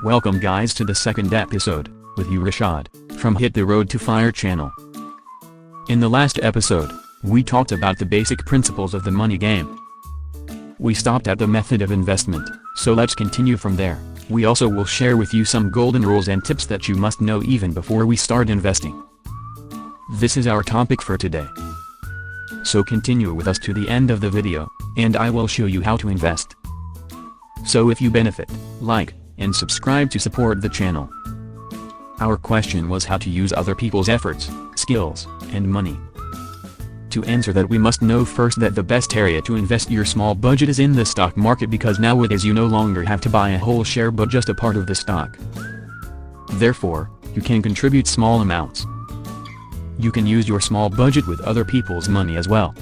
Welcome guys to the second episode, with you Rashad, from Hit the Road to F.I.R.E channel. In the last episode, we talked about the basic principles of the money game. We stopped at the method of investment, so let's continue from there. We also will share with you some golden rules and tips that you must know even before we start investing. This is our topic for today. So continue with us to the end of the video, and I will show you how to invest. So if you benefit, like, and subscribe to support the channel. Our question was how to use other people's efforts, skills, and money. To answer that, we must know first that the best area to invest your small budget is in the stock market, because nowadays you no longer have to buy a whole share but just a part of the stock. Therefore, you can contribute small amounts. You can use your small budget with other people's money as well.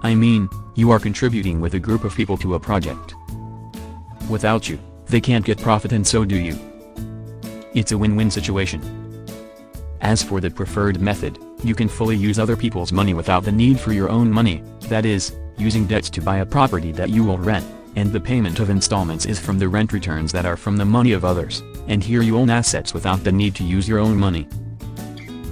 I mean, you are contributing with a group of people to a project. Without you, they can't get profit and so do you. It's a win-win situation. As for the preferred method, you can fully use other people's money without the need for your own money, that is, using debts to buy a property that you will rent, and the payment of installments is from the rent returns that are from the money of others, and here you own assets without the need to use your own money.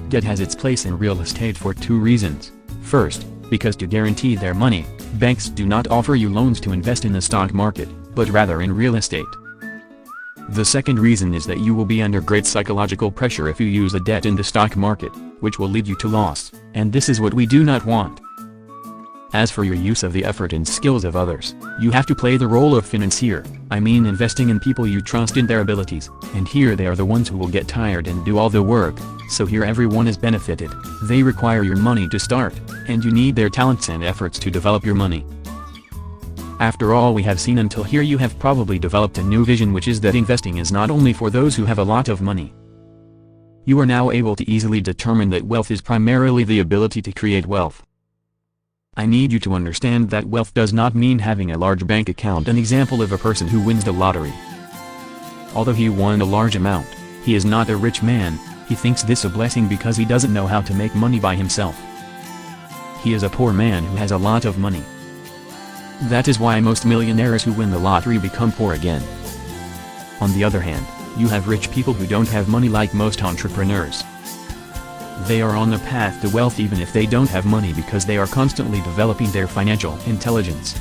Debt has its place in real estate for two reasons. First, because to guarantee their money, banks do not offer you loans to invest in the stock market, but rather in real estate. The second reason is that you will be under great psychological pressure if you use a debt in the stock market, which will lead you to loss, and this is what we do not want. As for your use of the effort and skills of others, you have to play the role of financier, I mean investing in people you trust in their abilities, and here they are the ones who will get tired and do all the work, so here everyone is benefited. They require your money to start, and you need their talents and efforts to develop your money. After all we have seen until here, you have probably developed a new vision, which is that investing is not only for those who have a lot of money. You are now able to easily determine that wealth is primarily the ability to create wealth. I need you to understand that wealth does not mean having a large bank account. An example of a person who wins the lottery. Although he won a large amount, he is not a rich man. He thinks this a blessing because he doesn't know how to make money by himself. He is a poor man who has a lot of money. That is why most millionaires who win the lottery become poor again. On the other hand, you have rich people who don't have money, like most entrepreneurs. They are on the path to wealth even if they don't have money, because they are constantly developing their financial intelligence.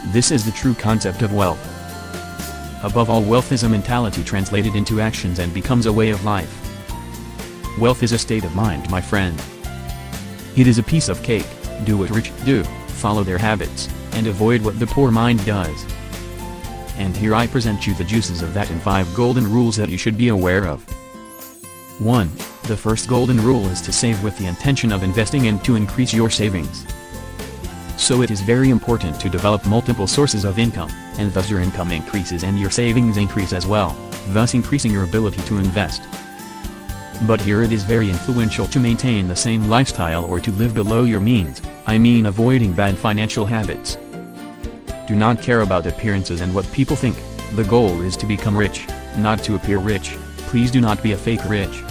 This is the true concept of wealth. Above all, wealth is a mentality translated into actions and becomes a way of life. Wealth is a state of mind, my friend. It is a piece of cake. Do what rich do, follow their habits, and avoid what the poor mind does. And here I present you the juices of that in 5 golden rules that you should be aware of. 1. The first golden rule is to save with the intention of investing and to increase your savings. So it is very important to develop multiple sources of income, and thus your income increases and your savings increase as well, thus increasing your ability to invest. But here it is very influential to maintain the same lifestyle or to live below your means, I mean avoiding bad financial habits. Do not care about appearances and what people think. The goal is to become rich, not to appear rich. Please do not be a fake rich.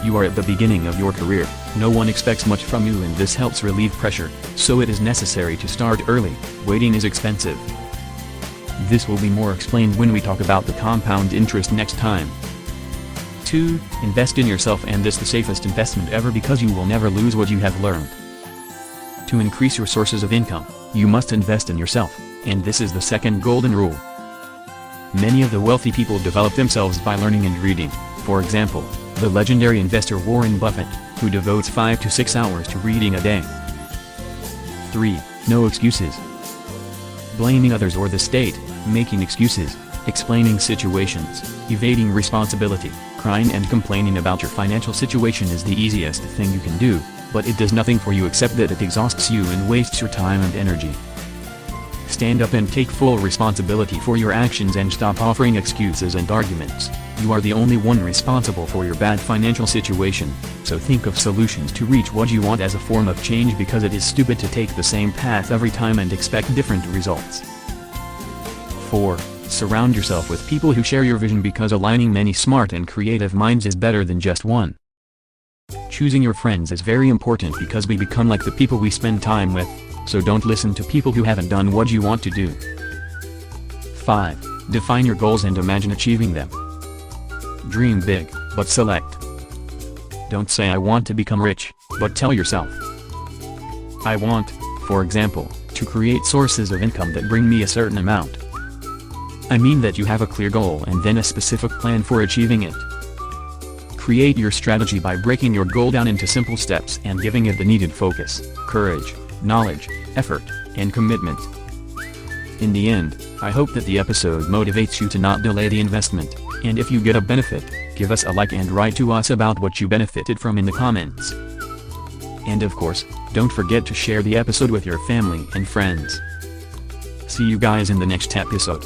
You are at the beginning of your career, no one expects much from you, and this helps relieve pressure, so it is necessary to start early. Waiting is expensive. This will be more explained when we talk about the compound interest next time. 2. Invest in yourself, and this the safest investment ever, because you will never lose what you have learned. To increase your sources of income, you must invest in yourself, and this is the second golden rule. Many of the wealthy people develop themselves by learning and reading. For example, the legendary investor Warren Buffett, who devotes 5 to 6 hours to reading a day. 3. No excuses. Blaming others or the state, making excuses, explaining situations, evading responsibility, crying and complaining about your financial situation is the easiest thing you can do, but it does nothing for you except that it exhausts you and wastes your time and energy. Stand up and take full responsibility for your actions and stop offering excuses and arguments. You are the only one responsible for your bad financial situation, so think of solutions to reach what you want as a form of change, because it is stupid to take the same path every time and expect different results. 4. Surround yourself with people who share your vision, because aligning many smart and creative minds is better than just one. Choosing your friends is very important, because we become like the people we spend time with, so don't listen to people who haven't done what you want to do. 5. Define your goals and imagine achieving them. Dream big, but select. Don't say I want to become rich, but tell yourself, I want, for example, to create sources of income that bring me a certain amount. I mean that you have a clear goal and then a specific plan for achieving it. Create your strategy by breaking your goal down into simple steps and giving it the needed focus, courage, knowledge, effort, and commitment. In the end, I hope that the episode motivates you to not delay the investment, and if you get a benefit, give us a like and write to us about what you benefited from in the comments. And of course, don't forget to share the episode with your family and friends. See you guys in the next episode.